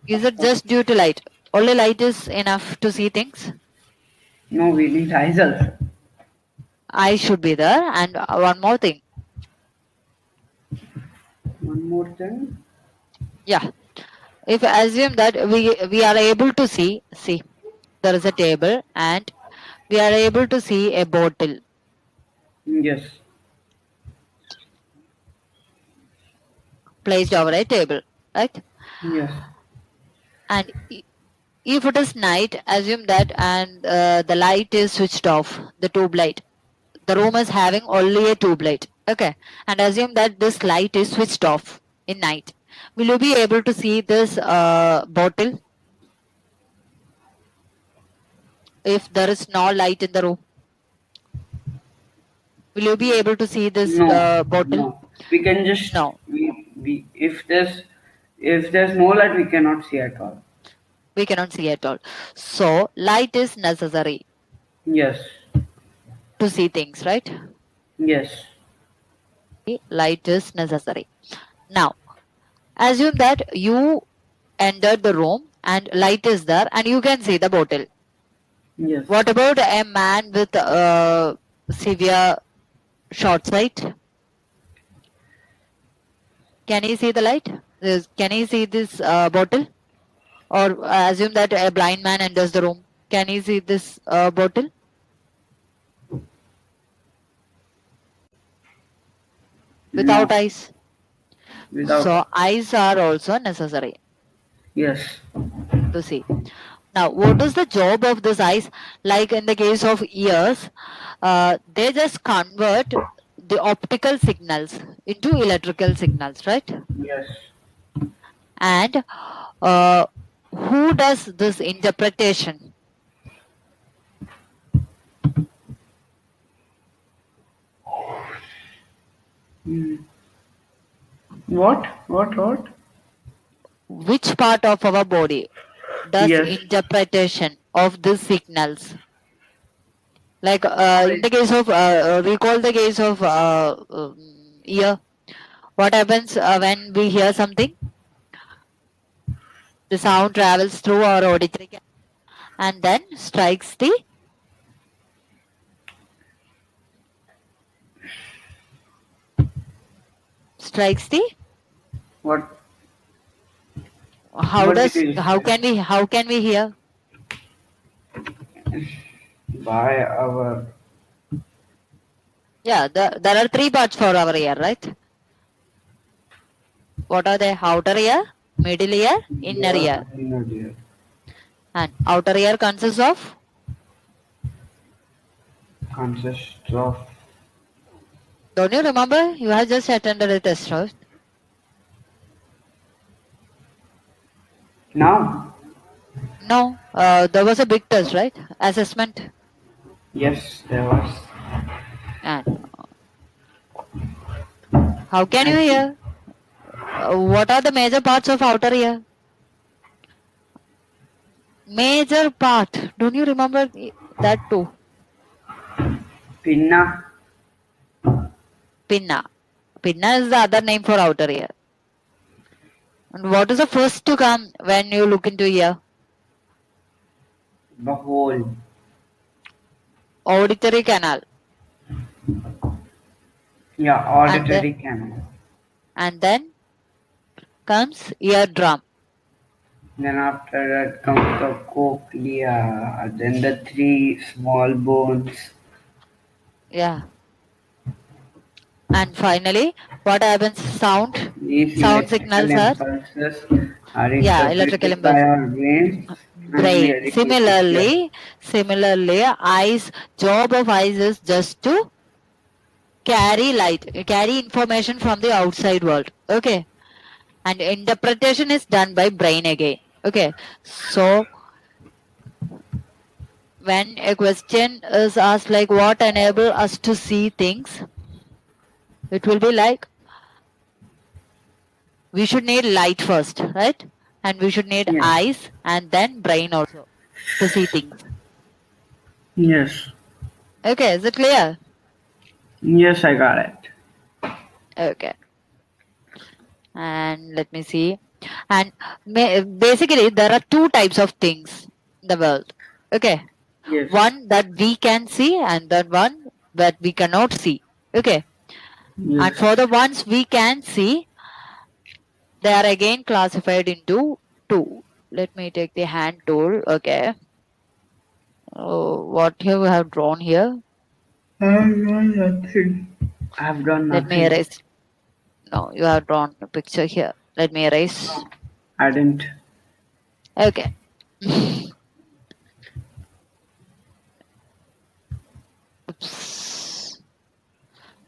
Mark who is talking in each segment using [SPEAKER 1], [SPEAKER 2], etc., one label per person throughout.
[SPEAKER 1] Is it just due to light? Only light is enough to see things?
[SPEAKER 2] No, we need eyes also.
[SPEAKER 1] Eyes should be there. And one more thing.
[SPEAKER 2] One more thing.
[SPEAKER 1] Yeah. If assume that we are able to see there is a table and we are able to see a bottle
[SPEAKER 2] Yes.
[SPEAKER 1] placed over a table, right?
[SPEAKER 2] Yes.
[SPEAKER 1] And if it is night, assume that and the light is switched off, the tube light. The room is having only a tube light. Okay. And assume that this light is switched off in night. Will you be able to see this bottle if there is no light in the room? Will you be able to see this
[SPEAKER 2] No.
[SPEAKER 1] bottle?
[SPEAKER 2] No. We can just
[SPEAKER 1] No,
[SPEAKER 2] we if there's no light, we cannot see at all.
[SPEAKER 1] we cannot see at all. So light is necessary
[SPEAKER 2] Yes.
[SPEAKER 1] to see things, right?
[SPEAKER 2] Yes.
[SPEAKER 1] Light is necessary. Now, assume that you entered the room and light is there and you can see the bottle.
[SPEAKER 2] Yes.
[SPEAKER 1] What about a man with severe short sight? Can he see the light? Can he see this bottle? Or assume that a blind man enters the room. Can he see this bottle? Without
[SPEAKER 2] No.
[SPEAKER 1] eyes.
[SPEAKER 2] Without.
[SPEAKER 1] So eyes are also necessary
[SPEAKER 2] Yes.
[SPEAKER 1] to see. Now, what is the job of these eyes? Like in the case of ears, they just convert the optical signals into electrical signals, right?
[SPEAKER 2] Yes.
[SPEAKER 1] And uh, who does this interpretation?
[SPEAKER 2] Hmm. What? What?
[SPEAKER 1] Which part of our body does
[SPEAKER 2] Yes.
[SPEAKER 1] interpretation of these signals? Like in the case of recall the case of ear. What happens when we hear something? The sound travels through our auditory canal and then strikes the
[SPEAKER 2] What?
[SPEAKER 1] how
[SPEAKER 2] What
[SPEAKER 1] does
[SPEAKER 2] did you say?
[SPEAKER 1] how can we hear?
[SPEAKER 2] By our.
[SPEAKER 1] Yeah, there are three parts for our ear, right? What are they? Outer ear, middle ear, inner
[SPEAKER 2] Yeah.
[SPEAKER 1] ear.
[SPEAKER 2] No, dear.
[SPEAKER 1] And outer ear consists of,
[SPEAKER 2] Consists of.
[SPEAKER 1] don't you remember? You have just attended a test, right?
[SPEAKER 2] Now.
[SPEAKER 1] No, there was a big test, right? Assessment.
[SPEAKER 2] Yes, there was.
[SPEAKER 1] And how can you
[SPEAKER 2] I think.
[SPEAKER 1] hear? What are the major parts of outer ear? Major part. Don't you remember that too?
[SPEAKER 2] Pinna.
[SPEAKER 1] Pinna. Pinna is the other name for outer ear. And what is the first to come when you look into ear?
[SPEAKER 2] The whole.
[SPEAKER 1] Auditory canal.
[SPEAKER 2] Yeah,
[SPEAKER 1] And then,
[SPEAKER 2] auditory canal.
[SPEAKER 1] and then comes eardrum.
[SPEAKER 2] Then after that comes the cochlea. Then the three small bones.
[SPEAKER 1] Yeah. And finally, what happens? Sound.
[SPEAKER 2] These
[SPEAKER 1] Sound
[SPEAKER 2] electrical
[SPEAKER 1] signals are,
[SPEAKER 2] impulses are
[SPEAKER 1] yeah, electrical
[SPEAKER 2] interpreted by
[SPEAKER 1] impulse.
[SPEAKER 2] our brains and we are
[SPEAKER 1] Brain.
[SPEAKER 2] able to hear.
[SPEAKER 1] Similarly, eyes, job of eyes is just to carry information from the outside world. Okay. And interpretation is done by brain again. Okay. So when a question is asked like what enable us to see things, it will be like we should need light first, right? And we should need
[SPEAKER 2] Yes.
[SPEAKER 1] eyes and then brain also to see things.
[SPEAKER 2] Yes.
[SPEAKER 1] Okay, is it clear?
[SPEAKER 2] Yes, I got it.
[SPEAKER 1] Okay. And let me see. And basically, there are two types of things in the world. Okay,
[SPEAKER 2] Yes.
[SPEAKER 1] one that we can see, and that one that we cannot see. Okay,
[SPEAKER 2] Yes.
[SPEAKER 1] and for the ones we can see, they are again classified into two. Let me take the hand tool. Okay, what you have drawn here?
[SPEAKER 2] I've done nothing. I've done
[SPEAKER 1] Let me
[SPEAKER 2] nothing.
[SPEAKER 1] erase. No, you have drawn a picture here. Let me erase.
[SPEAKER 2] I didn't.
[SPEAKER 1] Okay. Oops.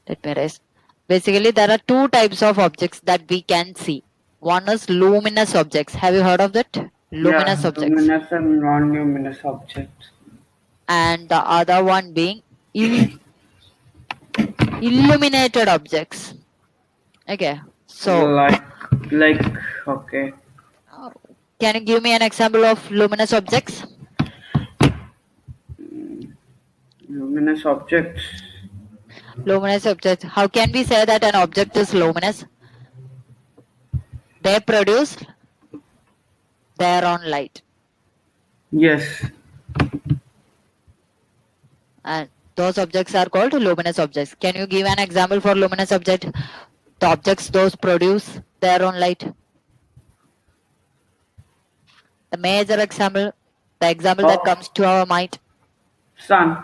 [SPEAKER 1] Let me erase. Basically, there are two types of objects that we can see. One is luminous objects. Have you heard of that? Luminous
[SPEAKER 2] Yeah,
[SPEAKER 1] objects.
[SPEAKER 2] luminous and non-luminous objects.
[SPEAKER 1] And the other one being illuminated objects. Okay. So,
[SPEAKER 2] Like, okay.
[SPEAKER 1] can you give me an example of luminous objects?
[SPEAKER 2] Luminous objects.
[SPEAKER 1] Luminous objects. How can we say that an object is luminous? They produce their own light.
[SPEAKER 2] Yes.
[SPEAKER 1] And those objects are called luminous objects. Can you give an example for luminous object? The objects those produce their own light. The major example, the example that comes to our mind.
[SPEAKER 2] Sun.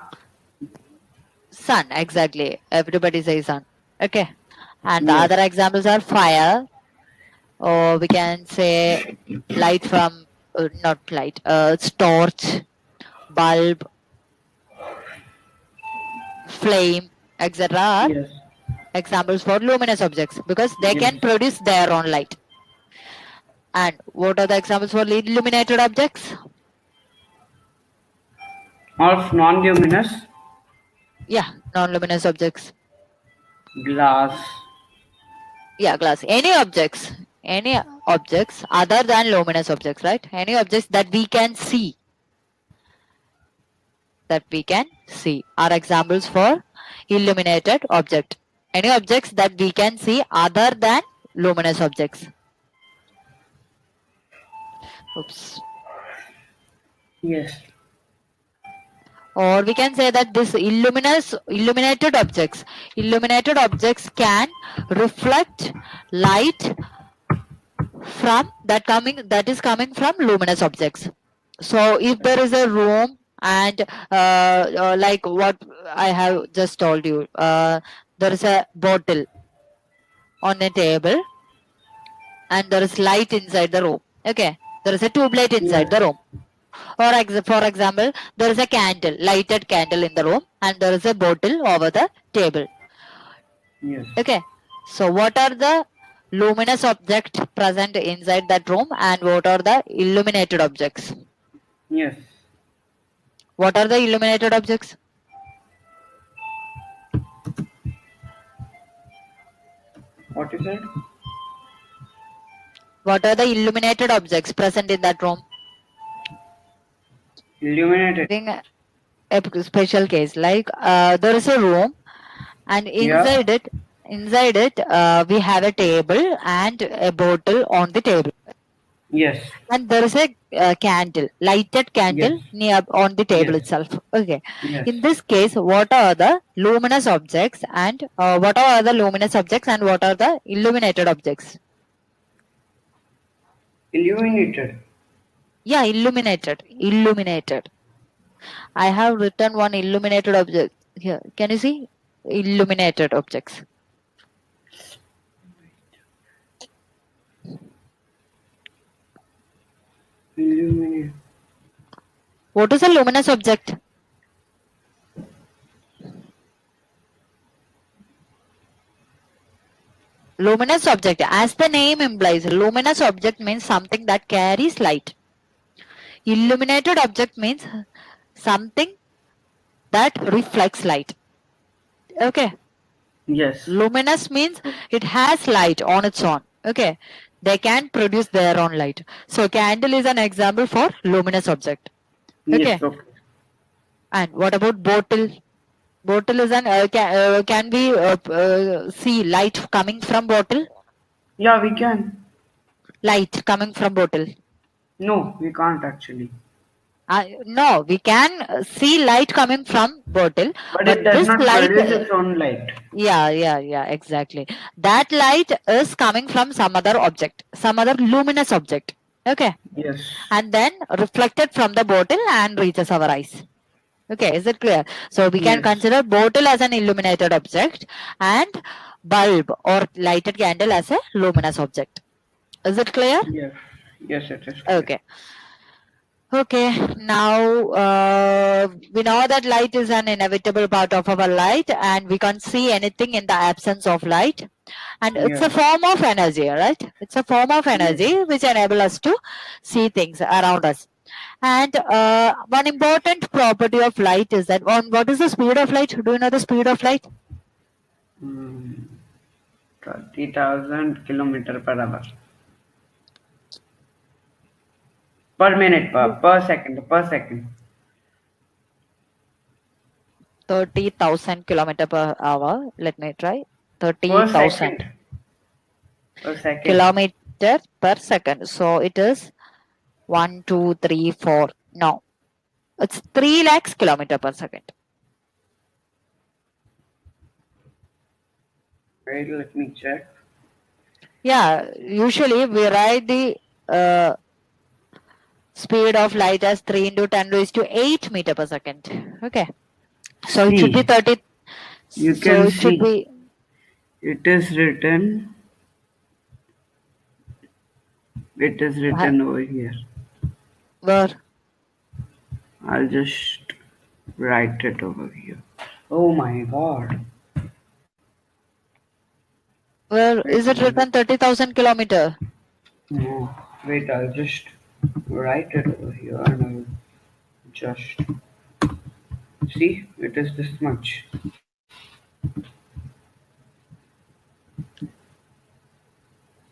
[SPEAKER 1] Sun, exactly. Everybody says sun. Okay. And the
[SPEAKER 2] Yes.
[SPEAKER 1] other examples are fire, or we can say light from, not light, torch, bulb, flame, etc. are
[SPEAKER 2] Yes.
[SPEAKER 1] examples for luminous objects because they can
[SPEAKER 2] Yes.
[SPEAKER 1] produce their own light. And what are the examples for illuminated objects?
[SPEAKER 2] Of non-luminous.
[SPEAKER 1] Yeah, non-luminous objects.
[SPEAKER 2] Glass.
[SPEAKER 1] Yeah, glass. Any objects other than luminous objects, right? Any objects that we can see, are examples for illuminated object. Any objects that we can see other than luminous objects. Oops.
[SPEAKER 2] Yes.
[SPEAKER 1] Or we can say that this illuminated objects can reflect light that is coming from luminous objects. So if there is a room and like what I have just told you, there is a bottle on a table and there is light inside the room. Okay, there is a tube light inside the room. Or for example, there is a lighted candle in the room and there is a bottle over the table.
[SPEAKER 2] Yes.
[SPEAKER 1] Okay, so what are the luminous objects present inside that room and what are the illuminated objects?
[SPEAKER 2] Yes.
[SPEAKER 1] What are the illuminated objects?
[SPEAKER 2] What is it?
[SPEAKER 1] What are the illuminated objects present in that room?
[SPEAKER 2] Illuminated.
[SPEAKER 1] Think a special case like there is a room and inside it we have a table and a bottle on the table.
[SPEAKER 2] Yes.
[SPEAKER 1] And there is a candle, lighted candle near on the table
[SPEAKER 2] Yes.
[SPEAKER 1] itself. Okay.
[SPEAKER 2] Yes.
[SPEAKER 1] In this case, what are the luminous objects and what are the luminous objects and what are the illuminated objects?
[SPEAKER 2] Illuminated.
[SPEAKER 1] Yeah, illuminated. I have written one illuminated object here. Can you see? Illuminated objects.
[SPEAKER 2] Illuminated.
[SPEAKER 1] What is a luminous object? Luminous object, as the name implies, luminous object means something that carries light. Illuminated object means something that reflects light. Okay.
[SPEAKER 2] Yes.
[SPEAKER 1] Luminous means it has light on its own. Okay. They can produce their own light. So candle is an example for luminous object. Okay.
[SPEAKER 2] Yes. Okay.
[SPEAKER 1] And what about bottle? Bottle is an can we see light coming from bottle?
[SPEAKER 2] Yeah, we can.
[SPEAKER 1] light coming from bottle?
[SPEAKER 2] No, we can't actually.
[SPEAKER 1] No, we can see light coming from bottle,
[SPEAKER 2] But it
[SPEAKER 1] but
[SPEAKER 2] does
[SPEAKER 1] this
[SPEAKER 2] not
[SPEAKER 1] light,
[SPEAKER 2] produce its own light.
[SPEAKER 1] yeah, exactly. That light is coming from some other object, some other luminous object. Okay,
[SPEAKER 2] Yes.
[SPEAKER 1] and then reflected from the bottle and reaches our eyes. Okay, is it clear? So we can
[SPEAKER 2] Yes.
[SPEAKER 1] consider bottle as an illuminated object and bulb or lighted candle as a luminous object. Is it clear?
[SPEAKER 2] Yes. Yes, it is clear.
[SPEAKER 1] Okay. Okay, now we know that light is an inevitable part of our light and we can't see anything in the absence of light. And it's a
[SPEAKER 2] Yes.
[SPEAKER 1] form of energy, right? It's a form of energy which enable us to see things around us. And one important property of light is that, what is the speed of light? Do you know the speed of light?
[SPEAKER 2] 30,000 kilometer per hour. Per minute, per second, per second.
[SPEAKER 1] 30,000 kilometer per hour. Let me try.
[SPEAKER 2] Per
[SPEAKER 1] 30,000
[SPEAKER 2] second. Per second.
[SPEAKER 1] kilometer per second. So it is 1, 2, 3, 4. No, it's 3 lakhs kilometer per second.
[SPEAKER 2] Wait, let me check.
[SPEAKER 1] Yeah, usually we write the speed of light as 3 into 10 raised to 8 meter per second. Okay, so it should be
[SPEAKER 2] See,
[SPEAKER 1] 30.
[SPEAKER 2] you
[SPEAKER 1] So
[SPEAKER 2] can
[SPEAKER 1] it should
[SPEAKER 2] see
[SPEAKER 1] be
[SPEAKER 2] it is written. It is written over here.
[SPEAKER 1] where?
[SPEAKER 2] I'll just write it over here. Oh my god.
[SPEAKER 1] Where
[SPEAKER 2] Wait,
[SPEAKER 1] is it written 30,000 kilometer?
[SPEAKER 2] no. Wait, I'll just write it over here and I'll just see. It is this much.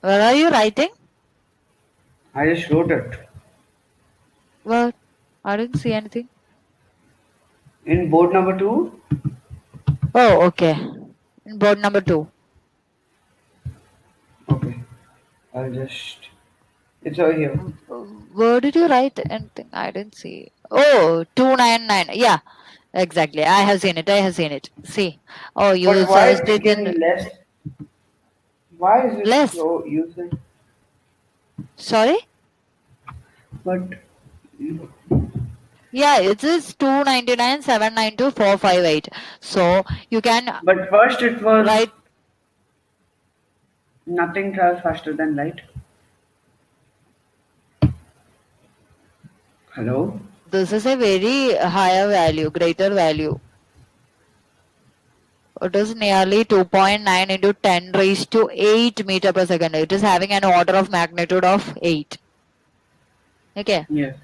[SPEAKER 1] Where are you writing?
[SPEAKER 2] I just wrote it.
[SPEAKER 1] Where? I didn't see anything.
[SPEAKER 2] In board number 2?
[SPEAKER 1] Oh, okay. Board number 2.
[SPEAKER 2] Okay. I'll just. It's over here.
[SPEAKER 1] Where did you write anything? I didn't see. Oh, 299. Yeah, exactly. I have seen it. I have seen it. See. Oh, you
[SPEAKER 2] But why is
[SPEAKER 1] searched
[SPEAKER 2] it
[SPEAKER 1] it in
[SPEAKER 2] giving less? Why is it
[SPEAKER 1] less.
[SPEAKER 2] so using?
[SPEAKER 1] Sorry?
[SPEAKER 2] But
[SPEAKER 1] Yeah, it is 299 792 458. So you can
[SPEAKER 2] first it was
[SPEAKER 1] write.
[SPEAKER 2] nothing travels faster than light. Hello?
[SPEAKER 1] This is a very higher value, greater value. It is nearly 2.9 into 10 raised to 8 meter per second. It is having an order of magnitude of 8. Okay.
[SPEAKER 2] Yes.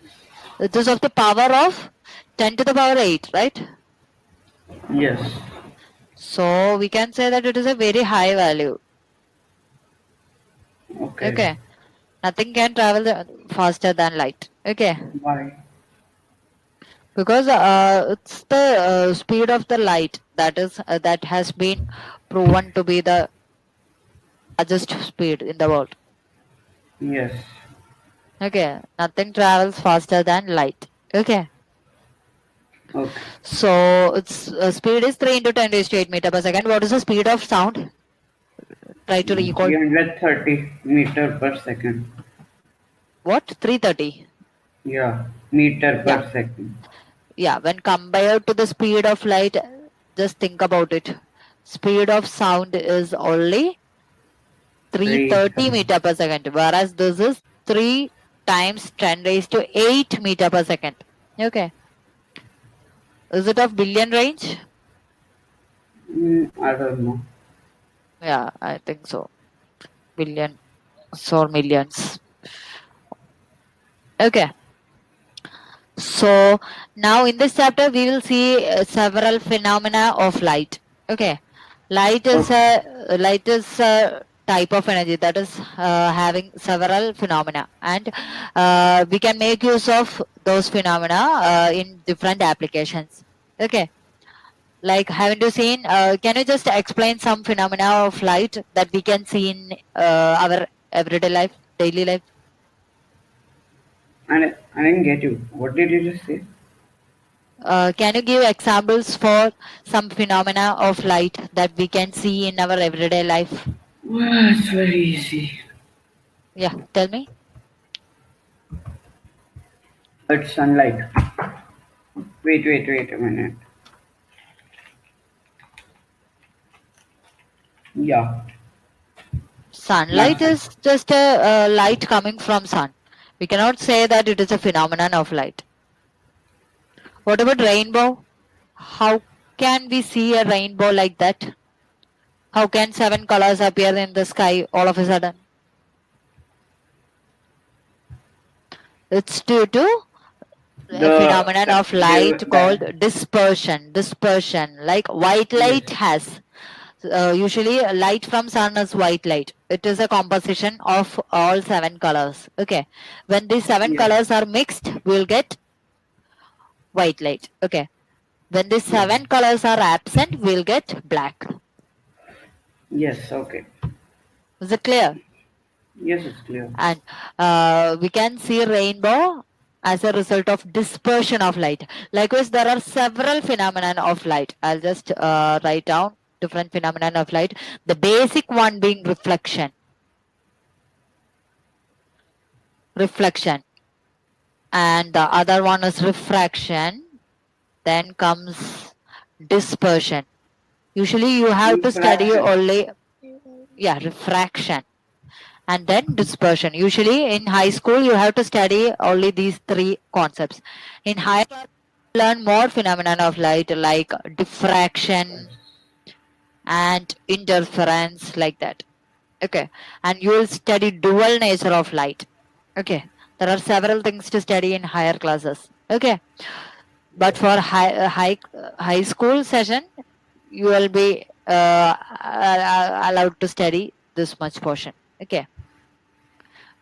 [SPEAKER 1] It is of the power of 10 to the power 8, right?
[SPEAKER 2] Yes.
[SPEAKER 1] So we can say that it is a very high value.
[SPEAKER 2] Okay.
[SPEAKER 1] Okay. Nothing can travel faster than light. Okay.
[SPEAKER 2] Why?
[SPEAKER 1] Because it's the speed of the light that has been proven to be the largest speed in the world.
[SPEAKER 2] Yes.
[SPEAKER 1] Okay. Nothing travels faster than light. Okay.
[SPEAKER 2] Okay.
[SPEAKER 1] So its speed is 3 into 10 raised to 8 meter per second. What is the speed of sound? Try to recall.
[SPEAKER 2] 330 meter per second.
[SPEAKER 1] What? 330.
[SPEAKER 2] Yeah. Meter per
[SPEAKER 1] Yeah.
[SPEAKER 2] second.
[SPEAKER 1] Yeah, when compared to the speed of light, just think about it. Speed of sound is only 330 meter per second, whereas this is 3 times 10 raised to 8 meter per second. Okay. Is it of billion range?
[SPEAKER 2] I don't know.
[SPEAKER 1] Yeah, I think so. Billion or millions. Okay. So now in this chapter we will see several phenomena of light. Okay, light is a type of energy that is having several phenomena, and we can make use of those phenomena in different applications. Okay, like haven't you seen? Can you just explain some phenomena of light that we can see in our everyday life? daily life.
[SPEAKER 2] I didn't get you. What did you just say?
[SPEAKER 1] Can you give examples for some phenomena of light that we can see in our everyday life?
[SPEAKER 2] Well, it's very easy.
[SPEAKER 1] Yeah, tell me.
[SPEAKER 2] It's sunlight. Wait a minute. Yeah,
[SPEAKER 1] Sunlight
[SPEAKER 2] nothing.
[SPEAKER 1] is just a light coming from sun. We cannot say that it is a phenomenon of light. What about rainbow? How can we see a rainbow like that? How can seven colors appear in the sky all of a sudden? It's due to a phenomenon of light called
[SPEAKER 2] That
[SPEAKER 1] dispersion. Dispersion, like white
[SPEAKER 2] yes,
[SPEAKER 1] light has. Usually, light from sun is white light. It is a composition of all seven colors. Okay, when these seven
[SPEAKER 2] yes,
[SPEAKER 1] colors are mixed, we'll get white light. Okay, when these
[SPEAKER 2] yes,
[SPEAKER 1] seven colors are absent, we'll get black.
[SPEAKER 2] yes. Okay.
[SPEAKER 1] Is it clear?
[SPEAKER 2] Yes, it's clear.
[SPEAKER 1] And we can see rainbow as a result of dispersion of light. Likewise, there are several phenomena of light. I'll just write down different phenomena of light. The basic one being reflection. Reflection. And the other one is refraction. Then comes dispersion. Usually you have to study
[SPEAKER 2] Refraction.
[SPEAKER 1] only, yeah, refraction and then dispersion. Usually in high school you have to study only these three concepts. In higher class, you learn more phenomena of light like diffraction and interference, like that. Okay, and you will study dual nature of light. Okay, there are several things to study in higher classes. Okay, but
[SPEAKER 2] Yes.
[SPEAKER 1] for high school session you will be allowed to study this much portion. Okay,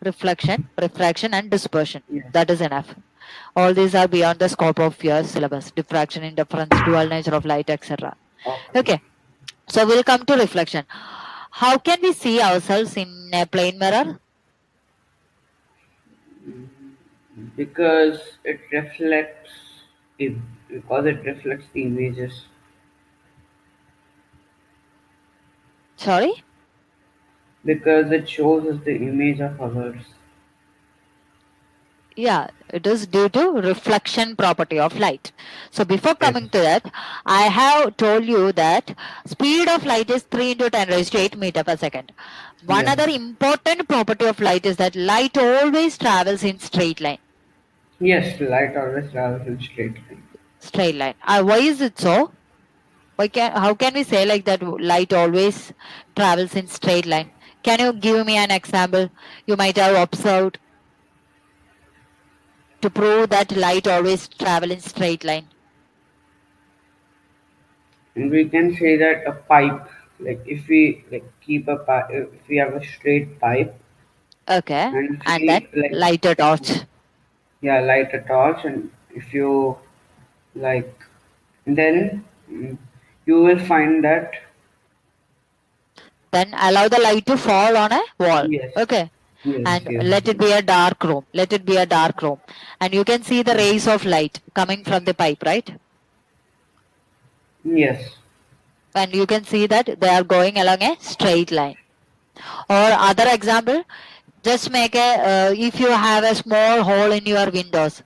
[SPEAKER 1] reflection, refraction, and dispersion.
[SPEAKER 2] Yes.
[SPEAKER 1] That is enough. All these are beyond the scope of your syllabus. Diffraction, interference, dual nature of light, etc.
[SPEAKER 2] Okay.
[SPEAKER 1] Okay, so we'll come to reflection. How can we see ourselves in a plane mirror?
[SPEAKER 2] Because it reflects it because it reflects the images.
[SPEAKER 1] Sorry?
[SPEAKER 2] Because it shows us the image of others.
[SPEAKER 1] Yeah, it is due to reflection property of light. So before
[SPEAKER 2] Yes.
[SPEAKER 1] coming to that, I have told you that speed of light is 3 into 10 raised to 8 meter per second. One
[SPEAKER 2] Yes.
[SPEAKER 1] other important property of light is that light always travels in straight line.
[SPEAKER 2] Yes, light always travels in straight line.
[SPEAKER 1] Straight line. Why is it so? How can we say like that light always travels in straight line? Can you give me an example you might have observed to prove that light always travel in straight line?
[SPEAKER 2] And we can say that a pipe, like if we like keep a pipe, if we have a straight pipe,
[SPEAKER 1] Okay.
[SPEAKER 2] and if
[SPEAKER 1] And then
[SPEAKER 2] we like,
[SPEAKER 1] light a
[SPEAKER 2] if
[SPEAKER 1] torch.
[SPEAKER 2] yeah, light a torch, and if you like, then you will find that
[SPEAKER 1] Then allow the light to fall on a wall.
[SPEAKER 2] yes,
[SPEAKER 1] Okay.
[SPEAKER 2] yes,
[SPEAKER 1] And
[SPEAKER 2] yes,
[SPEAKER 1] let it
[SPEAKER 2] yes,
[SPEAKER 1] be a dark room. Let it be a dark room. And you can see the rays of light coming from the pipe, right?
[SPEAKER 2] yes,
[SPEAKER 1] And you can see that they are going along a straight line. Or other example, just make a if you have a small hole in your windows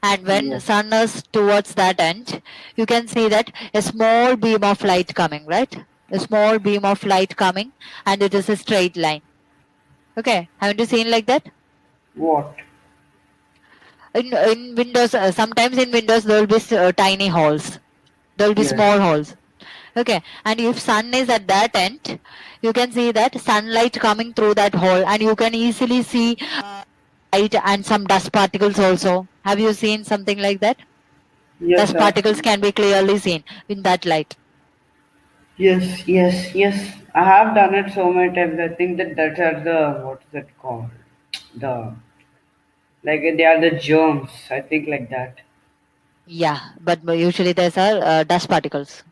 [SPEAKER 1] and when
[SPEAKER 2] yes,
[SPEAKER 1] sun is towards that end, you can see that a small beam of light coming, right? A small beam of light coming and it is a straight line. Okay, haven't you seen like that?
[SPEAKER 2] what?
[SPEAKER 1] In windows, sometimes in windows there will be tiny holes. There will be
[SPEAKER 2] Yes,
[SPEAKER 1] small holes. Okay, and if sun is at that end, you can see that sunlight coming through that hole and you can easily see light and some dust particles also. Have you seen something like that?
[SPEAKER 2] yes,
[SPEAKER 1] Dust
[SPEAKER 2] I've
[SPEAKER 1] particles
[SPEAKER 2] seen.
[SPEAKER 1] can be clearly seen in that light.
[SPEAKER 2] Yes, yes, yes. I have done it so many times. I think that are the what is it called? The like they are the germs. I think like that.
[SPEAKER 1] Yeah, but usually there's are dust particles.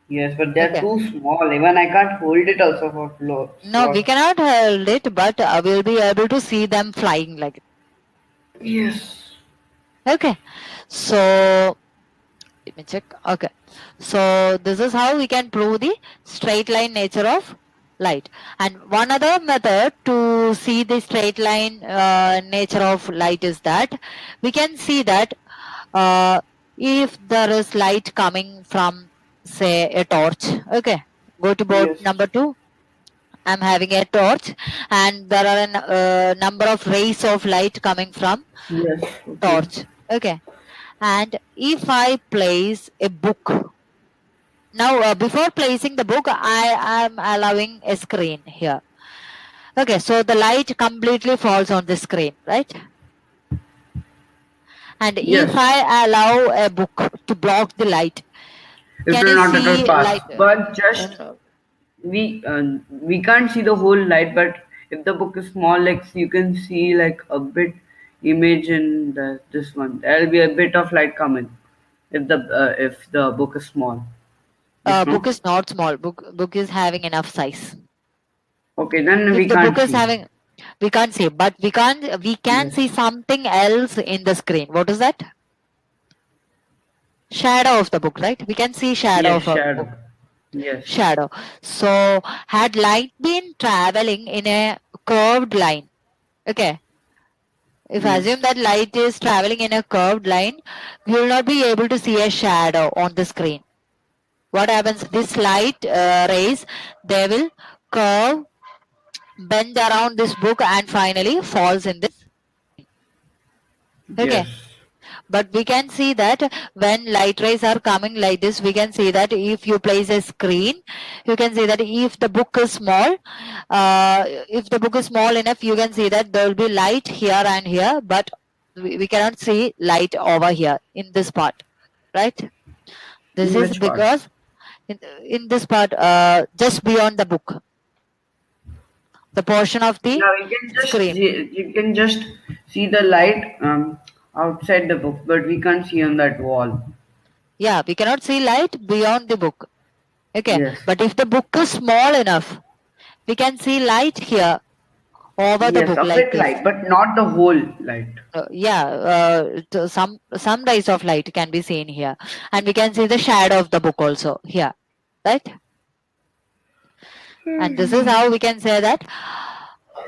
[SPEAKER 2] Yes, but they're
[SPEAKER 1] Okay.
[SPEAKER 2] too small. Even I can't hold it also for floor
[SPEAKER 1] No, we
[SPEAKER 2] slot.
[SPEAKER 1] cannot hold it, but we'll be able to see them flying like.
[SPEAKER 2] Yes.
[SPEAKER 1] Okay. So let me check. Okay. So this is how we can prove the straight line nature of light. And one other method to see the straight line nature of light is that we can see that uh, if there is light coming from, say, a torch. Okay. Go to board
[SPEAKER 2] Yes.
[SPEAKER 1] number 2. I'm having a torch and there are a number of rays of light coming from
[SPEAKER 2] Yes. Okay.
[SPEAKER 1] torch. Okay. And if I place a book, now before placing the book, I am allowing a screen here. Okay, so the light completely falls on the screen, right? And if
[SPEAKER 2] Yes.
[SPEAKER 1] I allow a book to block the light,
[SPEAKER 2] It
[SPEAKER 1] can
[SPEAKER 2] will
[SPEAKER 1] you
[SPEAKER 2] not at all
[SPEAKER 1] see
[SPEAKER 2] pass.
[SPEAKER 1] light?
[SPEAKER 2] But just
[SPEAKER 1] No.
[SPEAKER 2] we can't see the whole light. But if the book is small, like you can see like a bit image in this one. There'll be a bit of light coming if the book is small. Yes.
[SPEAKER 1] Book
[SPEAKER 2] No.
[SPEAKER 1] is not small. Book is having enough size.
[SPEAKER 2] Okay. Then
[SPEAKER 1] If
[SPEAKER 2] we
[SPEAKER 1] the book
[SPEAKER 2] can't
[SPEAKER 1] is
[SPEAKER 2] see.
[SPEAKER 1] having, we can't see, but we can
[SPEAKER 2] Yes.
[SPEAKER 1] see something else in the screen. What is that? Shadow of the book, right? We can see shadow
[SPEAKER 2] Yes.
[SPEAKER 1] of a
[SPEAKER 2] Shadow.
[SPEAKER 1] book.
[SPEAKER 2] Yes.
[SPEAKER 1] Shadow. So had light been traveling in a curved line, okay, if I
[SPEAKER 2] Yes.
[SPEAKER 1] assume that light is traveling in a curved line, you will not be able to see a shadow on the screen. What happens? This light rays, they will curve, bend around this book and finally falls in this.
[SPEAKER 2] Yes.
[SPEAKER 1] Okay. But we can see that when light rays are coming like this, we can see that if you place a screen, you can see that if the book is small, if the book is small enough, you can see that there will be light here and here, but we cannot see light over here in this part, right? This
[SPEAKER 2] In
[SPEAKER 1] is
[SPEAKER 2] which part?
[SPEAKER 1] because in this part, just beyond the book, the portion of the
[SPEAKER 2] Yeah,
[SPEAKER 1] screen.
[SPEAKER 2] you can just see the light outside the book, but we can't see on that wall.
[SPEAKER 1] Yeah, we cannot see light beyond the book. Okay,
[SPEAKER 2] Yes.
[SPEAKER 1] but if the book is small enough, we can see light here over the
[SPEAKER 2] Yes,
[SPEAKER 1] book
[SPEAKER 2] a
[SPEAKER 1] like
[SPEAKER 2] bit
[SPEAKER 1] this.
[SPEAKER 2] light, but not the whole light.
[SPEAKER 1] Yeah, some rays of light can be seen here, and we can see the shadow of the book also here, right? And this is how we can say that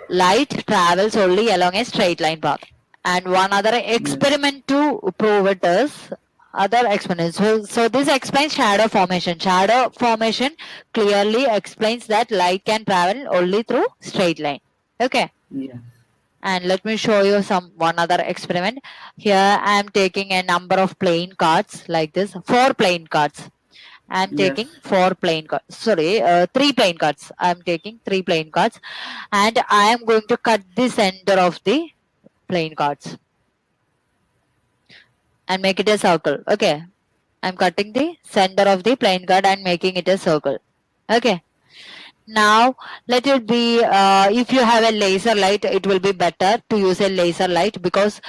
[SPEAKER 1] light travels only along a straight line path. And one other
[SPEAKER 2] Yes.
[SPEAKER 1] experiment to prove it is other experiment. So this explains shadow formation. Shadow formation clearly explains that light can travel only through straight line. Okay.
[SPEAKER 2] Yes.
[SPEAKER 1] And let me show you one other experiment. Here I am taking a number of playing cards like this, 4 playing cards. I am
[SPEAKER 2] Yes.
[SPEAKER 1] taking 4 playing cards. Sorry, 3 playing cards. I am taking 3 playing cards, and I am going to cut the center of the playing cards and make it a circle. Okay, I'm cutting the center of the playing card and making it a circle. Okay. Now let it be, if you have a laser light, it will be better to use a laser light because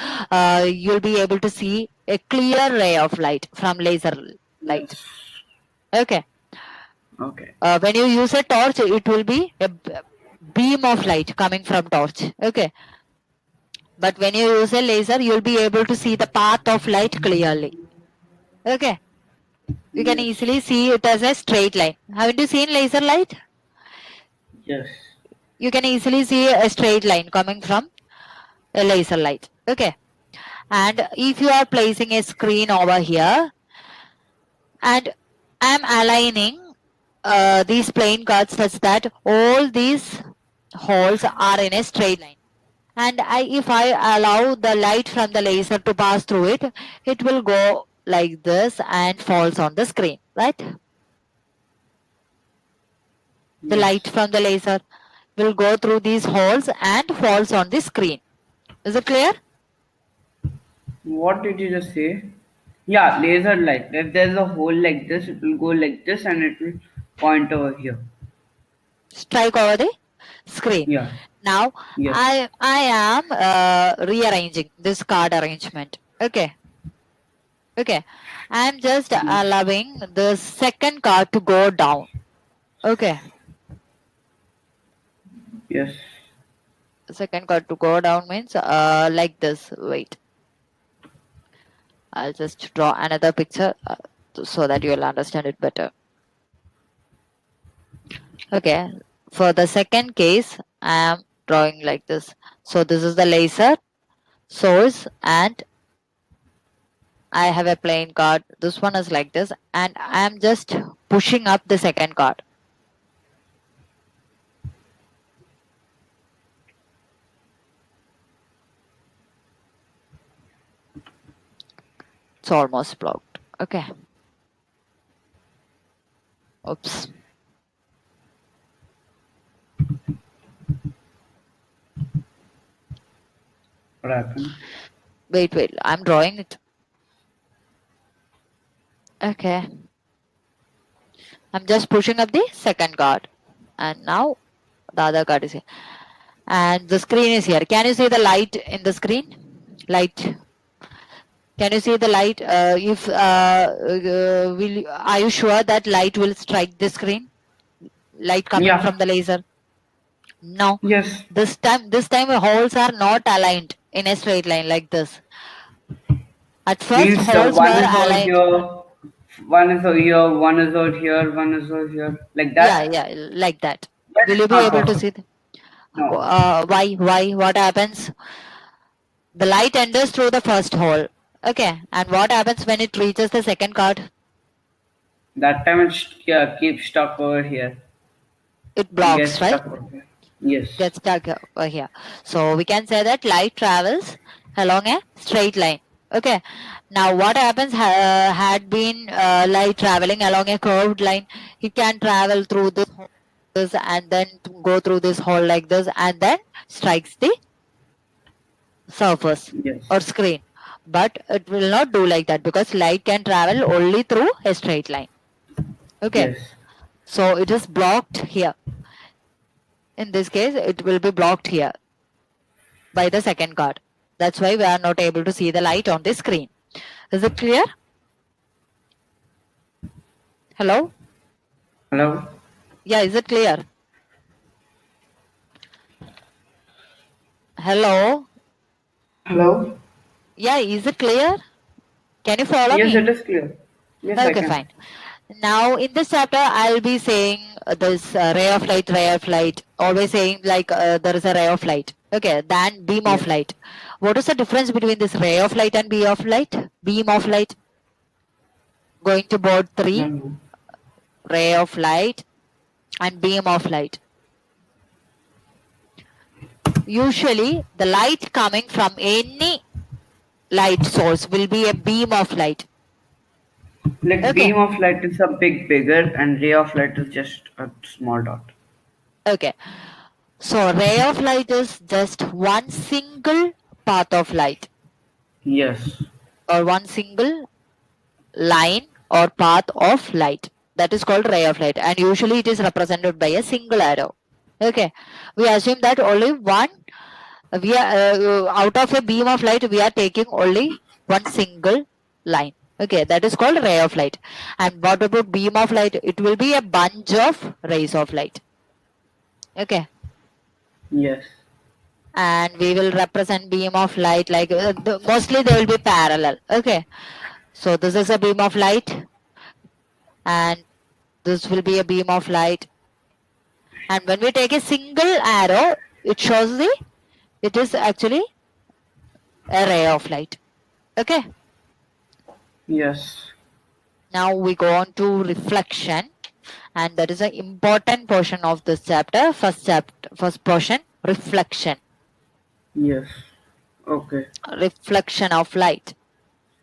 [SPEAKER 1] you'll be able to see a clear ray of light from laser light.
[SPEAKER 2] Yes.
[SPEAKER 1] Okay.
[SPEAKER 2] Okay.
[SPEAKER 1] When you use a torch, it will be a beam of light coming from torch. Okay. But when you use a laser, you'll be able to see the path of light clearly. Okay. You can
[SPEAKER 2] Yes.
[SPEAKER 1] easily see it as a straight line. Haven't you seen laser light?
[SPEAKER 2] Yes.
[SPEAKER 1] You can easily see a straight line coming from a laser light. Okay. And if you are placing a screen over here and I'm aligning these plane cards such that all these holes are in a straight line. And if I allow the light from the laser to pass through it, it will go like this and falls on the screen, right? The
[SPEAKER 2] Yes.
[SPEAKER 1] light from the laser will go through these holes and falls on the screen. Is it clear?
[SPEAKER 2] What did you just say? Yeah, laser light. If there's a hole like this, it will go like this and it will point over here.
[SPEAKER 1] Strike over the screen.
[SPEAKER 2] Yeah.
[SPEAKER 1] Now
[SPEAKER 2] Yes.
[SPEAKER 1] I am rearranging this card arrangement. Okay. Okay, I'm just allowing the second card to go down. Okay,
[SPEAKER 2] Yes.
[SPEAKER 1] second card to go down means like this. Wait, I'll just draw another picture so that you'll understand it better. Okay, for the second case, I am drawing like this. So this is the laser source, and I have a plain card. This one is like this, and I am just pushing up the second card. It's almost blocked. Okay. Oops.
[SPEAKER 2] What happened?
[SPEAKER 1] Wait. I'm drawing it. Okay. I'm just pushing up the second card. And now the other card is here. And the screen is here. Can you see the light in the screen? Light. Can you see the light? If are you sure that light will strike the screen? Light coming
[SPEAKER 2] Yeah.
[SPEAKER 1] from the laser? No.
[SPEAKER 2] Yes.
[SPEAKER 1] This time the holes are not aligned in a straight line like this. At first,
[SPEAKER 2] Means
[SPEAKER 1] holes
[SPEAKER 2] one
[SPEAKER 1] were
[SPEAKER 2] is out
[SPEAKER 1] aligned.
[SPEAKER 2] here, one is out here, one is out here, one is out here, like that.
[SPEAKER 1] Yeah, like that.
[SPEAKER 2] That
[SPEAKER 1] Will
[SPEAKER 2] is
[SPEAKER 1] you be
[SPEAKER 2] not
[SPEAKER 1] able to
[SPEAKER 2] possible.
[SPEAKER 1] see?
[SPEAKER 2] No.
[SPEAKER 1] Why? What happens? The light enters through the first hole. Okay. And what happens when it reaches the second card?
[SPEAKER 2] That time it yeah, keeps stuck over here.
[SPEAKER 1] It
[SPEAKER 2] It gets
[SPEAKER 1] blocks, right?
[SPEAKER 2] stuck over here. Yes.
[SPEAKER 1] Gets stuck over here. So we can say that light travels along a straight line. Okay. Now what happens had been light traveling along a curved line. It can travel through this and then go through this hole like this and then strikes the surface
[SPEAKER 2] Yes.
[SPEAKER 1] or screen. But it will not do like that because light can travel only through a straight line. Okay.
[SPEAKER 2] Yes.
[SPEAKER 1] So it is blocked here. In this case, it will be blocked here by the second card. That's why we are not able to see the light on the screen. Is it clear? Hello?
[SPEAKER 2] Hello?
[SPEAKER 1] Yeah, is it clear? Hello?
[SPEAKER 2] Hello?
[SPEAKER 1] Yeah, is it clear? Can you follow
[SPEAKER 2] Yes,
[SPEAKER 1] me?
[SPEAKER 2] it is clear. Yes, I
[SPEAKER 1] Okay,
[SPEAKER 2] can.
[SPEAKER 1] fine. Now, in this chapter, I'll be saying this ray of light, always saying like there is a ray of light. Okay, then beam
[SPEAKER 2] Yes.
[SPEAKER 1] of light. What is the difference between this ray of light and beam of light? Beam of light. Going to board 3,
[SPEAKER 2] No.
[SPEAKER 1] ray of light and beam of light. Usually, the light coming from any light source will be a beam of light.
[SPEAKER 2] Like
[SPEAKER 1] Okay,
[SPEAKER 2] beam of light is a bigger and ray of light is just a small dot.
[SPEAKER 1] okay. So, ray of light is just one single path of light
[SPEAKER 2] Yes.
[SPEAKER 1] or one single line or path of light. That is called ray of light, and usually it is represented by a single arrow. Okay, we assume that only one. We are out of a beam of light, we are taking only one single line. Okay, that is called ray of light. And what about beam of light? It will be a bunch of rays of light. Okay,
[SPEAKER 2] Yes.
[SPEAKER 1] and we will represent beam of light like mostly they will be parallel. Okay, so this is a beam of light, and this will be a beam of light. And when we take a single arrow, it shows it is actually a ray of light. Okay.
[SPEAKER 2] Yes.
[SPEAKER 1] Now we go on to reflection, and that is an important portion of this chapter. First portion, reflection.
[SPEAKER 2] Yes. Okay.
[SPEAKER 1] Reflection of light.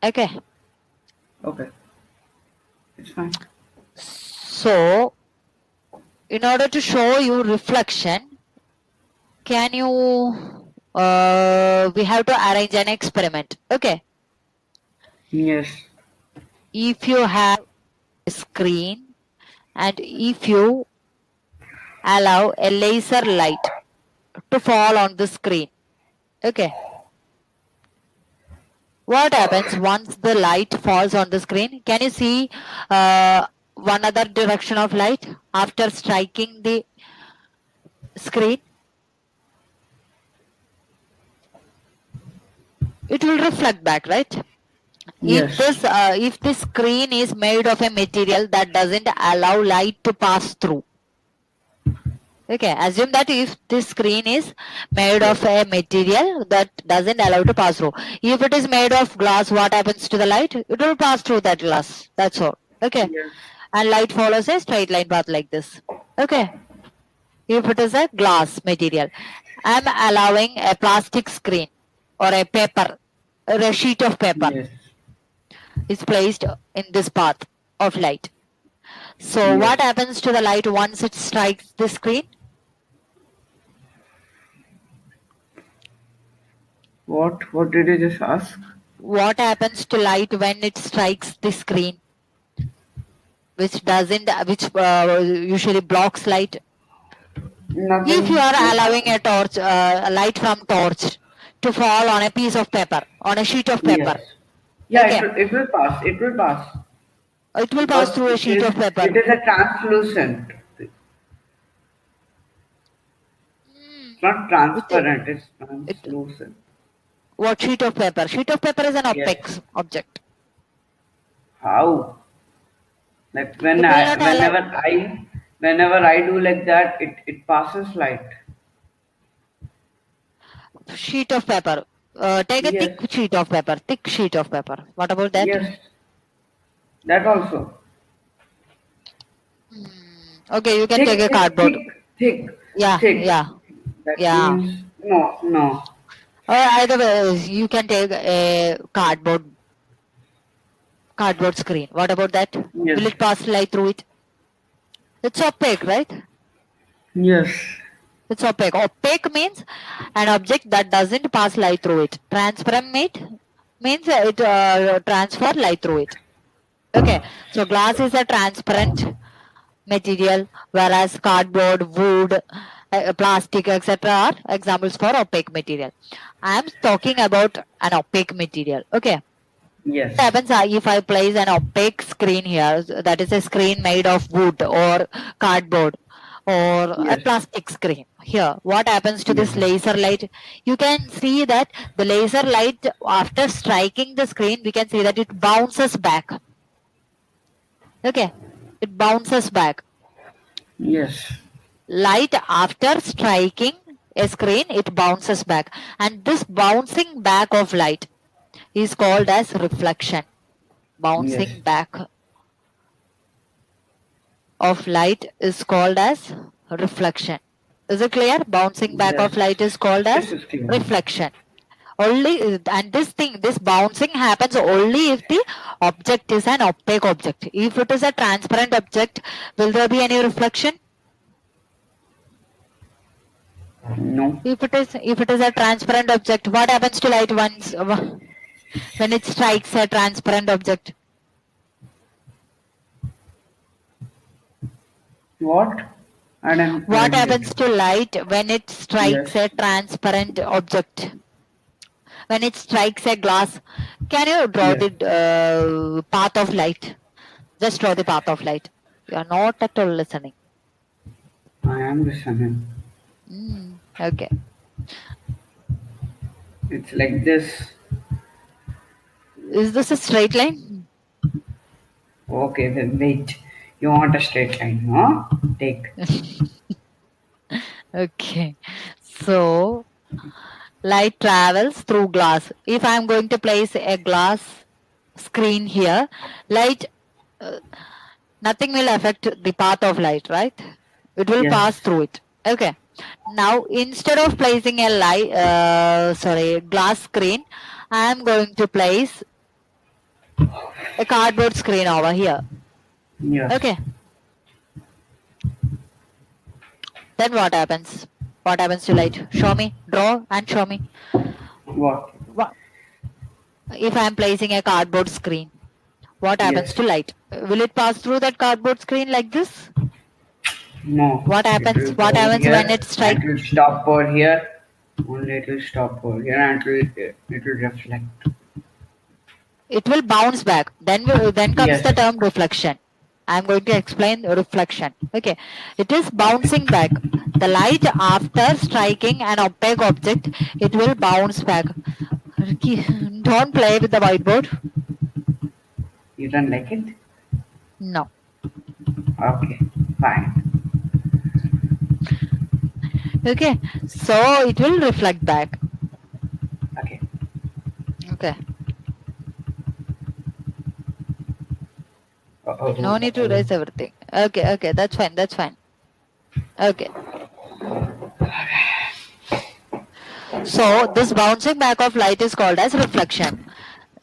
[SPEAKER 1] Okay.
[SPEAKER 2] Okay. It's fine.
[SPEAKER 1] So, in order to show you reflection, can you? We have to arrange an experiment. Okay.
[SPEAKER 2] Yes.
[SPEAKER 1] If you have a screen and if you allow a laser light to fall on the screen. Okay. What happens once the light falls on the screen? Can you see one other direction of light after striking the screen? It will reflect back, right?
[SPEAKER 2] Yes.
[SPEAKER 1] If this screen is made of a material that doesn't allow light to pass through. Okay, assume that if this screen is made of a material that doesn't allow to pass through. If it is made of glass, what happens to the light? It will pass through that glass. That's all. Okay.
[SPEAKER 2] Yes.
[SPEAKER 1] And light follows a straight line path like this. Okay. If it is a glass material, I'm allowing a plastic screen or a paper or a sheet of paper
[SPEAKER 2] Yes.
[SPEAKER 1] is placed in this path of light. So
[SPEAKER 2] Yes.
[SPEAKER 1] what happens to the light once it strikes the screen?
[SPEAKER 2] What? What did you just ask?
[SPEAKER 1] What happens to light when it strikes the screen, which doesn't, which usually blocks light? If you
[SPEAKER 2] Nothing.
[SPEAKER 1] are allowing a torch, a light from torch to fall on a piece of paper, on a sheet of
[SPEAKER 2] Yes.
[SPEAKER 1] paper,
[SPEAKER 2] Yeah,
[SPEAKER 1] okay,
[SPEAKER 2] it will pass. It will pass
[SPEAKER 1] it will pass
[SPEAKER 2] because
[SPEAKER 1] through a sheet of paper.
[SPEAKER 2] it is a translucent. It's not
[SPEAKER 1] It,
[SPEAKER 2] transparent. It's
[SPEAKER 1] it,
[SPEAKER 2] translucent.
[SPEAKER 1] what sheet of paper? Sheet of paper is an
[SPEAKER 2] Yes.
[SPEAKER 1] opaque object.
[SPEAKER 2] How? Like when
[SPEAKER 1] It will
[SPEAKER 2] I,
[SPEAKER 1] not allow
[SPEAKER 2] whenever I do like that, it passes light.
[SPEAKER 1] sheet of paper. Take a thick
[SPEAKER 2] Yes.
[SPEAKER 1] sheet of paper. Thick sheet of paper. What about that?
[SPEAKER 2] Yes. That also.
[SPEAKER 1] Okay, you can take
[SPEAKER 2] Thick,
[SPEAKER 1] a
[SPEAKER 2] thick,
[SPEAKER 1] cardboard.
[SPEAKER 2] thick, thick,
[SPEAKER 1] Yeah,
[SPEAKER 2] thick.
[SPEAKER 1] yeah,
[SPEAKER 2] That
[SPEAKER 1] yeah.
[SPEAKER 2] means no, no,
[SPEAKER 1] Or either way, you can take a cardboard screen. What about that?
[SPEAKER 2] yes,
[SPEAKER 1] Will it pass light through it? It's opaque, right?
[SPEAKER 2] yes,
[SPEAKER 1] It's opaque. Opaque means an object that doesn't pass light through it. Transparent means it transfer light through it. Okay, so glass is a transparent material, whereas cardboard, wood, plastic, etc. are examples for opaque material. I am talking about an opaque material. Okay.
[SPEAKER 2] yes,
[SPEAKER 1] What happens if I place an opaque screen here, that is a screen made of wood or cardboard or a
[SPEAKER 2] yes,
[SPEAKER 1] plastic screen here? What happens to
[SPEAKER 2] yes,
[SPEAKER 1] this laser light? You can see that the laser light, after striking the screen, we can see that it bounces back. Okay, it bounces back.
[SPEAKER 2] yes,
[SPEAKER 1] Light after striking a screen, it bounces back, and this bouncing back of light is called as reflection.
[SPEAKER 2] yes,
[SPEAKER 1] Bouncing back of light is called as reflection. Is it clear? Bouncing back
[SPEAKER 2] yes.
[SPEAKER 1] of light is called
[SPEAKER 2] This
[SPEAKER 1] as
[SPEAKER 2] is clear.
[SPEAKER 1] reflection. Only, and this bouncing happens only if the object is an opaque object. If it is a transparent object, will there be any reflection?
[SPEAKER 2] No.
[SPEAKER 1] If it is a transparent object, what happens to light once when it strikes a transparent object?
[SPEAKER 2] What? I
[SPEAKER 1] What
[SPEAKER 2] didn't get
[SPEAKER 1] happens
[SPEAKER 2] you.
[SPEAKER 1] to light when it strikes
[SPEAKER 2] Yes.
[SPEAKER 1] a transparent object? When it strikes a glass, can you draw
[SPEAKER 2] Yes.
[SPEAKER 1] the path of light? Just draw the path of light. You are not at all listening.
[SPEAKER 2] I am listening.
[SPEAKER 1] Okay.
[SPEAKER 2] It's like this.
[SPEAKER 1] Is this a straight line?
[SPEAKER 2] Okay, then wait. You want a straight line, huh? Take.
[SPEAKER 1] Okay. So light travels through glass. If I am going to place a glass screen here, light, nothing will affect the path of light, right? It will
[SPEAKER 2] Yes.
[SPEAKER 1] pass through it. Okay. Now, instead of placing a glass screen, I am going to place a cardboard screen over here.
[SPEAKER 2] Yes.
[SPEAKER 1] Okay. Then what happens? What happens to light? Show me. Draw and show me.
[SPEAKER 2] What?
[SPEAKER 1] If I am placing a cardboard screen, what happens
[SPEAKER 2] Yes.
[SPEAKER 1] to light? Will it pass through that cardboard screen like this?
[SPEAKER 2] No.
[SPEAKER 1] What
[SPEAKER 2] It
[SPEAKER 1] happens?
[SPEAKER 2] will
[SPEAKER 1] What
[SPEAKER 2] go
[SPEAKER 1] happens when
[SPEAKER 2] here
[SPEAKER 1] it
[SPEAKER 2] and
[SPEAKER 1] strikes?
[SPEAKER 2] it will stop over here. Only it will stop over here and it will reflect.
[SPEAKER 1] it will bounce back. Then comes the
[SPEAKER 2] Yes.
[SPEAKER 1] term reflection. I'm going to explain reflection. Okay, it is bouncing back. The light after striking an opaque object, it will bounce back. Ricky, don't play with the whiteboard.
[SPEAKER 2] You don't like it?
[SPEAKER 1] No.
[SPEAKER 2] Okay, fine.
[SPEAKER 1] Okay, so it will reflect back.
[SPEAKER 2] Okay.
[SPEAKER 1] Okay, no need to
[SPEAKER 2] Uh-oh.
[SPEAKER 1] erase everything. Okay, that's fine. That's fine. Okay. So this bouncing back of light is called as reflection.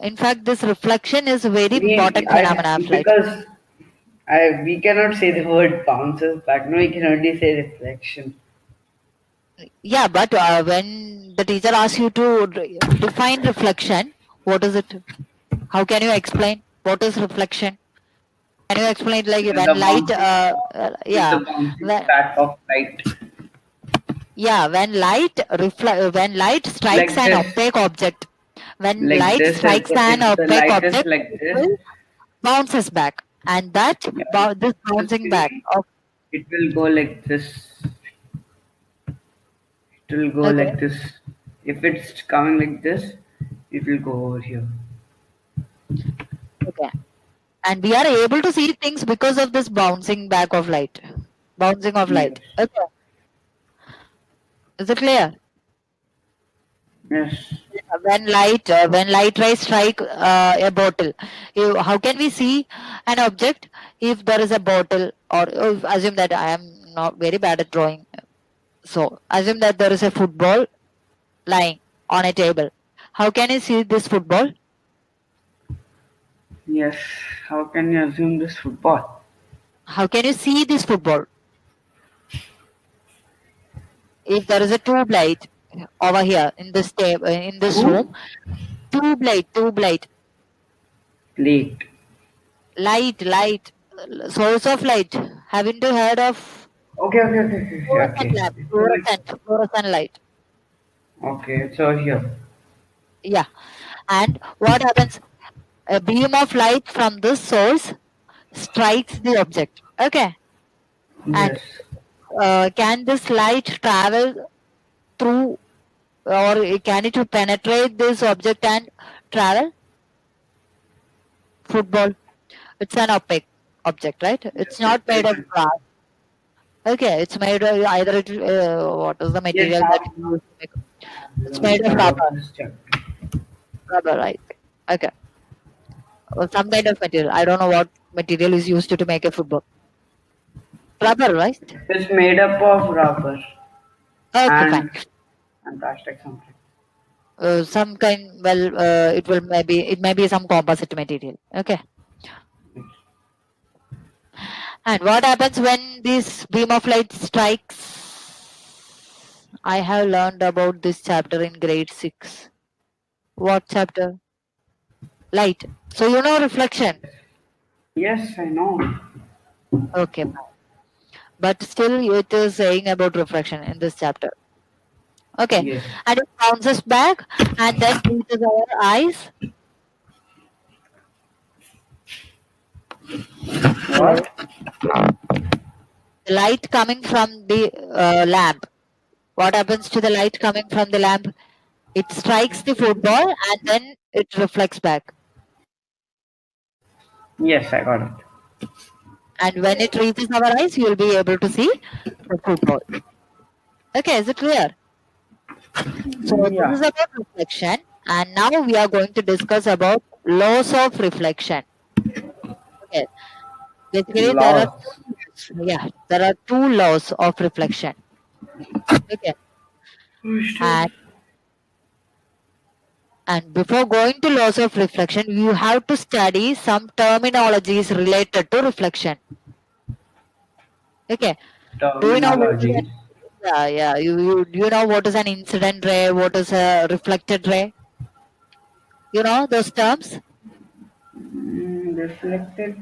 [SPEAKER 1] In fact, this reflection is a very important phenomena of light.
[SPEAKER 2] Because we cannot say the word bounces back. No, we can only say reflection.
[SPEAKER 1] Yeah, but when the teacher asks you to define reflection, what is it? How can you explain what is reflection? Can you explain like
[SPEAKER 2] It is
[SPEAKER 1] when
[SPEAKER 2] the
[SPEAKER 1] light?
[SPEAKER 2] bouncing. It's the
[SPEAKER 1] Yeah,
[SPEAKER 2] bouncing
[SPEAKER 1] when,
[SPEAKER 2] back of light.
[SPEAKER 1] yeah, when light strikes
[SPEAKER 2] Like
[SPEAKER 1] an
[SPEAKER 2] this.
[SPEAKER 1] opaque object, when
[SPEAKER 2] Like
[SPEAKER 1] light
[SPEAKER 2] this.
[SPEAKER 1] strikes an
[SPEAKER 2] If the
[SPEAKER 1] opaque
[SPEAKER 2] light is
[SPEAKER 1] object,
[SPEAKER 2] like
[SPEAKER 1] it
[SPEAKER 2] this,
[SPEAKER 1] will bounces back, and that
[SPEAKER 2] yeah,
[SPEAKER 1] this
[SPEAKER 2] this
[SPEAKER 1] bouncing back
[SPEAKER 2] thingy,
[SPEAKER 1] of
[SPEAKER 2] it will go like this. It will go
[SPEAKER 1] okay,
[SPEAKER 2] like this. If it's coming like this, it will go over here.
[SPEAKER 1] okay, and we are able to see things because of this bouncing back of light, bouncing of
[SPEAKER 2] Yes.
[SPEAKER 1] light. Okay, is it clear?
[SPEAKER 2] Yes.
[SPEAKER 1] When light rays strike a bottle, how can we see an object if there is a bottle? Or assume that I am not very bad at drawing. So assume that there is a football lying on a table. How can you see this football?
[SPEAKER 2] Yes. How can you assume this football?
[SPEAKER 1] How can you see this football? If there is a tube light over here in this table in this room,
[SPEAKER 2] Two
[SPEAKER 1] tube light,
[SPEAKER 2] plate.
[SPEAKER 1] light, source of light. Haven't you heard of
[SPEAKER 2] Okay. It's like
[SPEAKER 1] fluorescent light?
[SPEAKER 2] okay. It's over here.
[SPEAKER 1] Yeah. And what happens? A beam of light from this source strikes the object. Okay. And
[SPEAKER 2] Yes.
[SPEAKER 1] can this light travel through, or can it penetrate this object and travel? Football. It's an opaque object, right?
[SPEAKER 2] Yes.
[SPEAKER 1] It's not made of glass. Okay. It's made of either what is the
[SPEAKER 2] Yes.
[SPEAKER 1] material that
[SPEAKER 2] How?
[SPEAKER 1] you use to make? It's
[SPEAKER 2] We
[SPEAKER 1] made of
[SPEAKER 2] start off
[SPEAKER 1] rubber.
[SPEAKER 2] this chapter.
[SPEAKER 1] Rubber, right? Okay. Or some kind of material. I don't know what material is used to make a football. Rubber, right?
[SPEAKER 2] It's made up of rubber
[SPEAKER 1] Okay, fine.
[SPEAKER 2] and and plastic something.
[SPEAKER 1] Some kind. Well, it may be some composite material. Okay. And what happens when this beam of light strikes? I have learned about this chapter in grade 6. What chapter? Light. So you know reflection.
[SPEAKER 2] Yes, I know.
[SPEAKER 1] Okay, fine. But still it is saying about reflection in this chapter. Okay.
[SPEAKER 2] Yes.
[SPEAKER 1] And it bounces back and then reaches our eyes. Hello.
[SPEAKER 2] What?
[SPEAKER 1] The light coming from the lamp. What happens to the light coming from the lamp? It strikes the football and then it reflects back.
[SPEAKER 2] Yes, I got it.
[SPEAKER 1] And when it reaches our eyes, you will be able to see the football. Okay, is it clear? So this
[SPEAKER 2] Yeah.
[SPEAKER 1] is about reflection, and now we are going to discuss about laws of reflection. Okay, basically
[SPEAKER 2] Laws.
[SPEAKER 1] there are two laws of reflection. Okay, and before going to laws of reflection, you have to study some terminologies related to reflection. Okay, do you know what is
[SPEAKER 2] Terminologies.
[SPEAKER 1] yeah. Do you know what is an incident ray? What is a reflected ray? You know those terms?
[SPEAKER 2] Reflected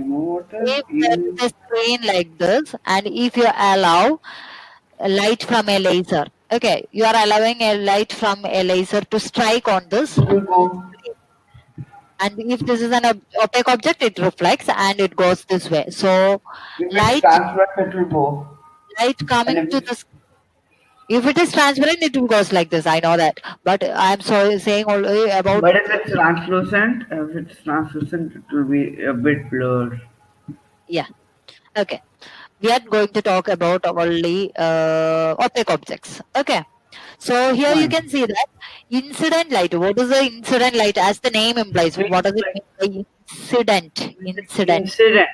[SPEAKER 2] water
[SPEAKER 1] If there
[SPEAKER 2] in.
[SPEAKER 1] is a screen like this, and if you allow a light from a laser, okay, you are allowing a light from a laser to strike on this,
[SPEAKER 2] It will go.
[SPEAKER 1] And if this is an opaque object, it reflects and it goes this way. So
[SPEAKER 2] If it's
[SPEAKER 1] light
[SPEAKER 2] transparent, it will go. And
[SPEAKER 1] coming
[SPEAKER 2] if
[SPEAKER 1] to
[SPEAKER 2] it's,
[SPEAKER 1] the, if it is transparent, it will goes like this. I know that, but I'm sorry saying only about,
[SPEAKER 2] but if it's translucent, it will be a bit blurred.
[SPEAKER 1] yeah. Okay, we are going to talk about only opaque objects. Okay, so here you
[SPEAKER 2] Fine.
[SPEAKER 1] can see that incident light. What is the incident light? As the name implies, what
[SPEAKER 2] Means
[SPEAKER 1] does it
[SPEAKER 2] like
[SPEAKER 1] mean by incident?
[SPEAKER 2] means like
[SPEAKER 1] Incident.
[SPEAKER 2] incident.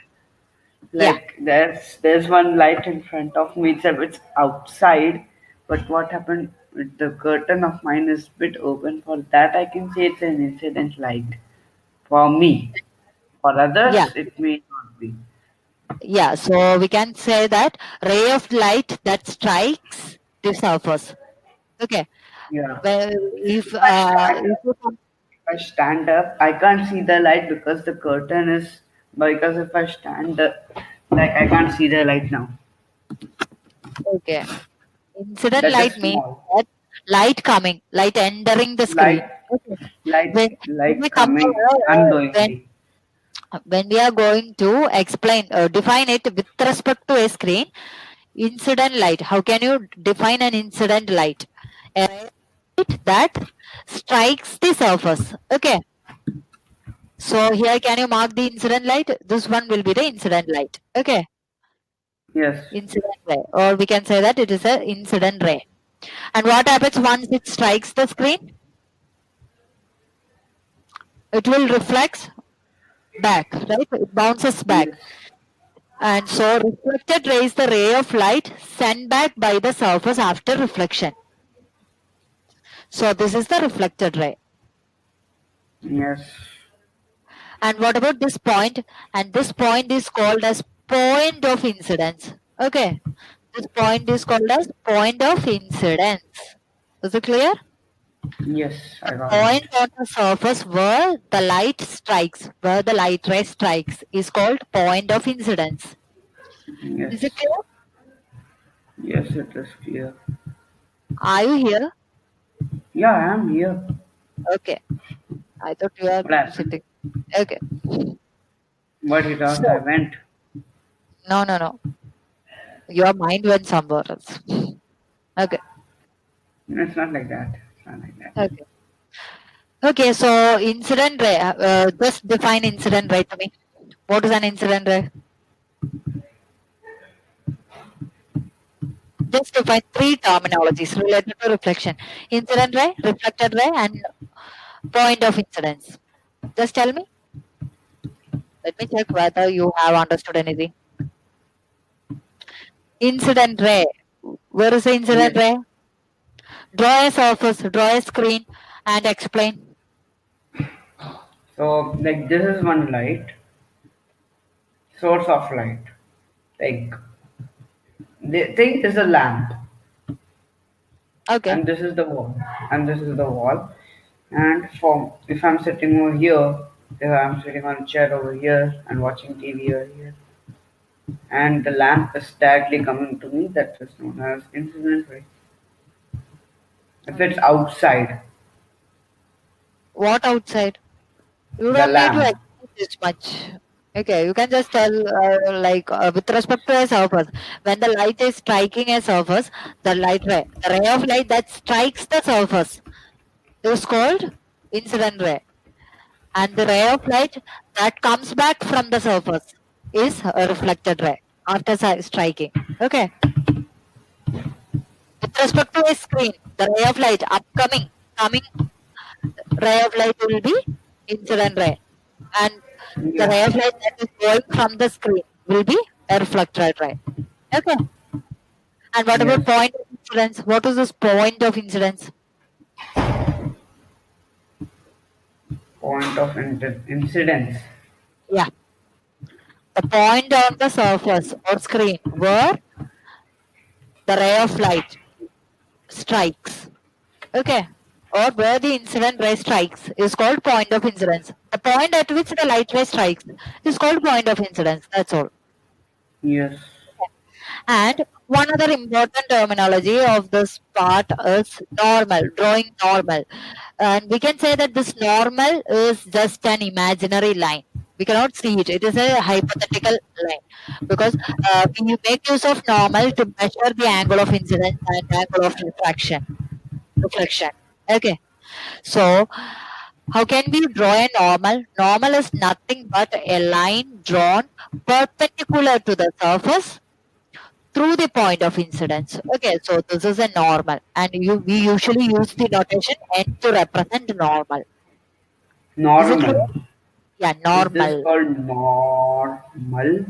[SPEAKER 1] Yeah.
[SPEAKER 2] Like there's one light in front of me. It's outside, but what happened? The curtain of mine is bit open. For that, I can say it's an incident light for me. For
[SPEAKER 1] Yeah.
[SPEAKER 2] others, it may not be.
[SPEAKER 1] Yeah. So we can say that ray of light that strikes the surface. Okay.
[SPEAKER 2] Yeah.
[SPEAKER 1] Well,
[SPEAKER 2] If I stand
[SPEAKER 1] if
[SPEAKER 2] up,
[SPEAKER 1] you come,
[SPEAKER 2] if I stand up, I can't see the light because the curtain is. Because if I stand up, like I can't see the light now.
[SPEAKER 1] okay, incident
[SPEAKER 2] That is
[SPEAKER 1] light means
[SPEAKER 2] small.
[SPEAKER 1] that light coming, light entering the
[SPEAKER 2] Light,
[SPEAKER 1] screen. Okay.
[SPEAKER 2] light,
[SPEAKER 1] When we
[SPEAKER 2] light
[SPEAKER 1] come
[SPEAKER 2] coming unknowingly.
[SPEAKER 1] when we are going to explain or define it with respect to a screen, incident light. How can you define an incident light? A light that strikes the surface. Okay. So here, can you mark the incident light? This one will be the incident light. Okay.
[SPEAKER 2] Yes.
[SPEAKER 1] Incident ray, or we can say that it is a incident ray. And what happens once it strikes the screen? It will reflect back, right? It bounces back.
[SPEAKER 2] Yes.
[SPEAKER 1] And so reflected ray is the ray of light sent back by the surface after reflection. So this is the reflected ray.
[SPEAKER 2] Yes.
[SPEAKER 1] And what about this point? And this point is called as point of incidence. Okay. This point is called as point of incidence. Is it clear?
[SPEAKER 2] Yes.
[SPEAKER 1] The
[SPEAKER 2] I got it.
[SPEAKER 1] point on the surface where the light strikes, where the light ray strikes, is called point of incidence.
[SPEAKER 2] Yes.
[SPEAKER 1] Is it clear?
[SPEAKER 2] Yes, it is clear.
[SPEAKER 1] Are you here?
[SPEAKER 2] Yeah, I am here.
[SPEAKER 1] Okay. I thought you are
[SPEAKER 2] What happened?
[SPEAKER 1] sitting. Okay.
[SPEAKER 2] What he thought I
[SPEAKER 1] So,
[SPEAKER 2] went.
[SPEAKER 1] no. Your mind went somewhere else. Okay.
[SPEAKER 2] It's not like that. It's not like that.
[SPEAKER 1] Okay. Okay. So, incident ray. Just define incident ray to me. What is an incident ray? Just define three terminologies related to reflection: incident ray, reflected ray, and point of incidence. Just tell me. Let me check whether you have understood anything. Incident ray. Where is the incident
[SPEAKER 2] Yes.
[SPEAKER 1] ray? Draw a surface, draw a screen, and explain.
[SPEAKER 2] So, like, this is one light, source of light. Like, the thing is a lamp,
[SPEAKER 1] Okay.
[SPEAKER 2] and this is the wall, and this is the wall. And for if I'm sitting over here, if I'm sitting on a chair over here and watching TV over here, and the lamp is directly coming to me, that is known as incident ray. If it's outside,
[SPEAKER 1] What outside? You
[SPEAKER 2] the
[SPEAKER 1] don't need to
[SPEAKER 2] lamp,
[SPEAKER 1] explain this much. Okay, you can just tell, with respect to a surface, when the light is striking a surface, the ray of light that strikes the surface is called incident ray. And the ray of light that comes back from the surface is a reflected ray after striking. Okay. With respect to a screen, the ray of light coming ray of light will be incident ray, and the ray
[SPEAKER 2] yes,
[SPEAKER 1] of light that is going from the screen will be a reflected ray. Okay. And what
[SPEAKER 2] yes,
[SPEAKER 1] about point of incidence? What is this point of incidence?
[SPEAKER 2] point of incidence.
[SPEAKER 1] Yeah, the point on the surface or screen where the ray of light strikes. Okay. Or where the incident ray strikes is called point of incidence. The point at which the light ray strikes is called point of incidence. That's all.
[SPEAKER 2] Yes,
[SPEAKER 1] And One other important terminology of this part is normal, drawing normal. And we can say that this normal is just an imaginary line. We cannot see it. It is a hypothetical line because we make use of normal to measure the angle of incidence and angle of refraction. Reflection. Okay. So, how can we draw a normal? Normal is nothing but a line drawn perpendicular to the surface through the point of incidence. Okay, so this is a normal, and we usually use the notation n to represent normal. Is it clear?
[SPEAKER 2] Normal.
[SPEAKER 1] Yeah,
[SPEAKER 2] Is this
[SPEAKER 1] normal,
[SPEAKER 2] called normal?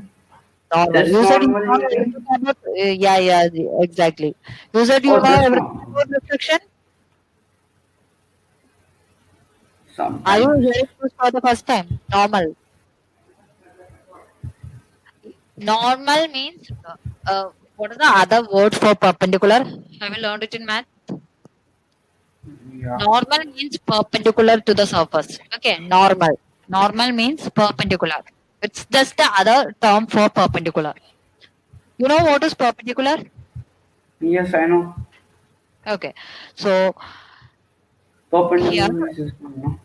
[SPEAKER 1] normal.
[SPEAKER 2] This
[SPEAKER 1] You said you
[SPEAKER 2] normal
[SPEAKER 1] know
[SPEAKER 2] you
[SPEAKER 1] everything
[SPEAKER 2] mean?
[SPEAKER 1] about, yeah, yeah, exactly. You said you
[SPEAKER 2] Oh,
[SPEAKER 1] know
[SPEAKER 2] this
[SPEAKER 1] everything
[SPEAKER 2] one.
[SPEAKER 1] about reflection. Are you
[SPEAKER 2] Sometimes.
[SPEAKER 1] hearing this for the first time? Normal. Normal means what is the other word for perpendicular? Have you learned it in math?
[SPEAKER 2] Yeah.
[SPEAKER 1] Normal means perpendicular to the surface. Okay, normal. Normal means perpendicular. It's just the other term for perpendicular. You know what is perpendicular?
[SPEAKER 2] Yes, I know.
[SPEAKER 1] Okay, so here,
[SPEAKER 2] Perpendicular is this one, no?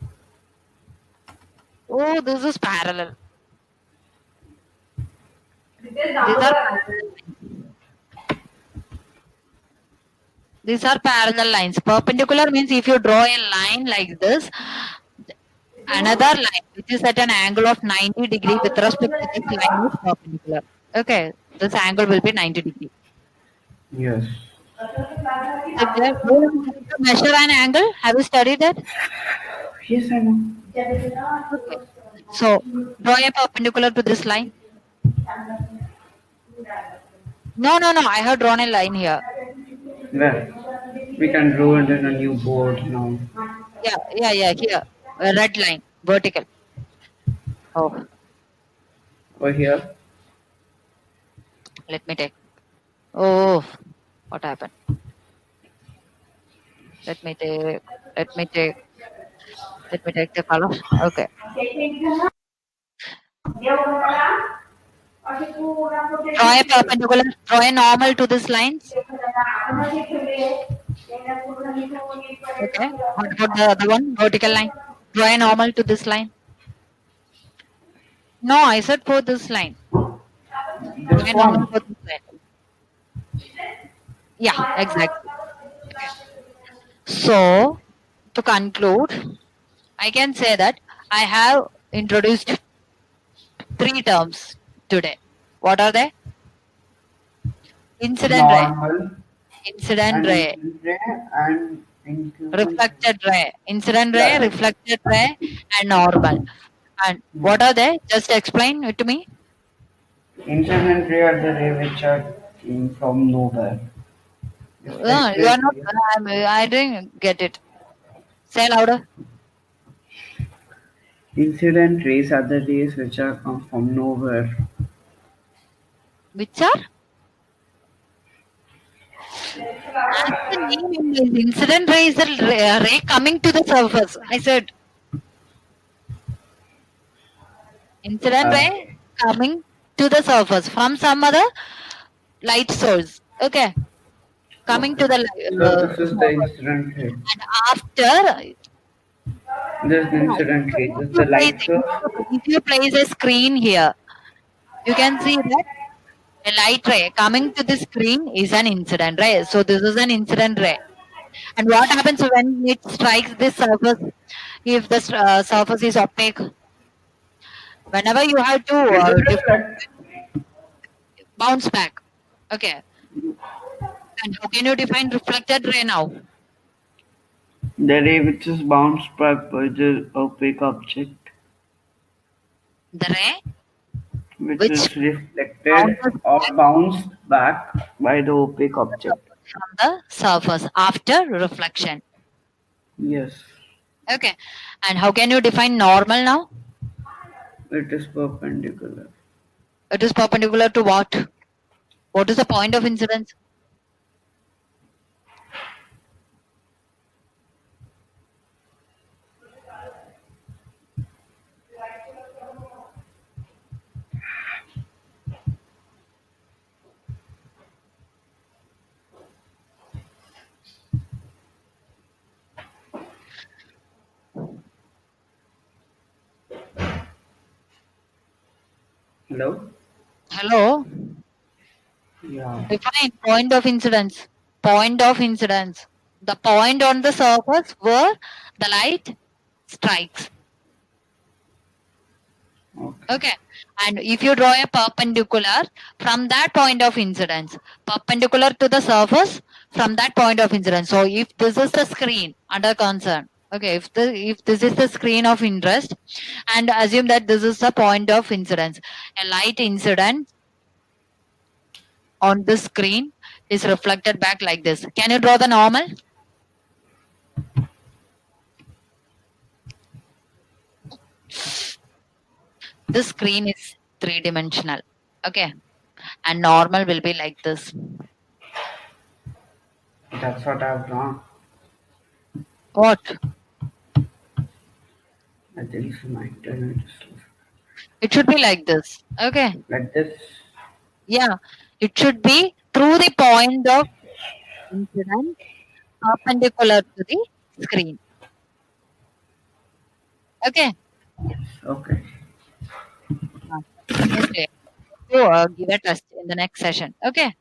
[SPEAKER 1] oh, this is parallel. These are parallel lines. These are parallel lines. Perpendicular means if you draw a line like this, another line which is at an angle of 90 degree with respect to this line is perpendicular. Okay, this angle will be 90 degree.
[SPEAKER 2] Yes.
[SPEAKER 1] So do you know how to measure an angle? Have you studied that?
[SPEAKER 2] Yes, I know.
[SPEAKER 1] Okay. So draw a perpendicular to this line. No, no, no. I have drawn a line here.
[SPEAKER 2] Well, we can draw it in a new board now.
[SPEAKER 1] Yeah, yeah, yeah. Here, a red line, vertical. Oh,
[SPEAKER 2] Over here.
[SPEAKER 1] let me take. Oh, what happened? Let me take. Let me take. Let me take the color. Okay. Draw a perpendicular. Draw a normal to these lines. Okay. What about the other one? Vertical line. Draw a normal to this line. No, I said for this line. Draw
[SPEAKER 2] This
[SPEAKER 1] a normal
[SPEAKER 2] one.
[SPEAKER 1] for this line. Yeah, exactly. Okay. So, to conclude, I can say that I have introduced three terms today. What are they? Incident ray,
[SPEAKER 2] Normal
[SPEAKER 1] incident
[SPEAKER 2] and
[SPEAKER 1] ray,
[SPEAKER 2] incident ray and increment ray.
[SPEAKER 1] reflected ray, incident ray,
[SPEAKER 2] Yeah.
[SPEAKER 1] reflected ray, and normal. And
[SPEAKER 2] Hmm.
[SPEAKER 1] what are they? Just explain it to me.
[SPEAKER 2] Incident ray are the ray which are came from nowhere.
[SPEAKER 1] You are
[SPEAKER 2] Reflected
[SPEAKER 1] not.
[SPEAKER 2] ray.
[SPEAKER 1] I didn't get it. Say louder.
[SPEAKER 2] Incident rays are the rays which are come from nowhere.
[SPEAKER 1] Which are? As the name implies, incident ray is a ray coming to the surface. I said incident ray
[SPEAKER 2] Okay.
[SPEAKER 1] coming to the surface from some other light source. Okay, coming
[SPEAKER 2] Okay.
[SPEAKER 1] to the
[SPEAKER 2] So this is the
[SPEAKER 1] surface.
[SPEAKER 2] incident ray.
[SPEAKER 1] And after,
[SPEAKER 2] This is the
[SPEAKER 1] yeah,
[SPEAKER 2] incident ray.
[SPEAKER 1] if
[SPEAKER 2] This is
[SPEAKER 1] you
[SPEAKER 2] the
[SPEAKER 1] place
[SPEAKER 2] light source.
[SPEAKER 1] if you place a screen here, you can see that a light ray coming to the screen is an incident ray. So this is an incident ray. And what happens when it strikes this surface? If the surface is opaque, whenever you have to
[SPEAKER 2] It will reflect.
[SPEAKER 1] bounce back. Okay. And how can you define reflected ray now?
[SPEAKER 2] The ray which is bounced back by the opaque object,
[SPEAKER 1] The ray
[SPEAKER 2] which
[SPEAKER 1] which
[SPEAKER 2] is reflected
[SPEAKER 1] bounces
[SPEAKER 2] or
[SPEAKER 1] back
[SPEAKER 2] bounced back by the opaque object.
[SPEAKER 1] from the surface after reflection.
[SPEAKER 2] Yes,
[SPEAKER 1] Okay. And how can you define normal now?
[SPEAKER 2] it is perpendicular.
[SPEAKER 1] It is perpendicular to what? What is the point of incidence?
[SPEAKER 2] Hello?
[SPEAKER 1] Hello?
[SPEAKER 2] Yeah.
[SPEAKER 1] Define point of incidence. Point of incidence. The point on the surface where the light strikes.
[SPEAKER 2] Okay.
[SPEAKER 1] Okay. And if you draw a perpendicular from that point of incidence, perpendicular to the surface from that point of incidence. So if this is the screen under concern, okay, if this is the screen of interest, and assume that this is the point of incidence, a light incident on the screen is reflected back like this. Can you draw the normal? The screen is three-dimensional. Okay. And normal will be like this.
[SPEAKER 2] That's what I've drawn.
[SPEAKER 1] What?
[SPEAKER 2] I think so. My internet is slow.
[SPEAKER 1] It should be like this. Okay.
[SPEAKER 2] Like this.
[SPEAKER 1] Yeah. It should be through the point of incidence perpendicular to the screen. Okay.
[SPEAKER 2] Okay.
[SPEAKER 1] Okay. So give a test in the next session. Okay.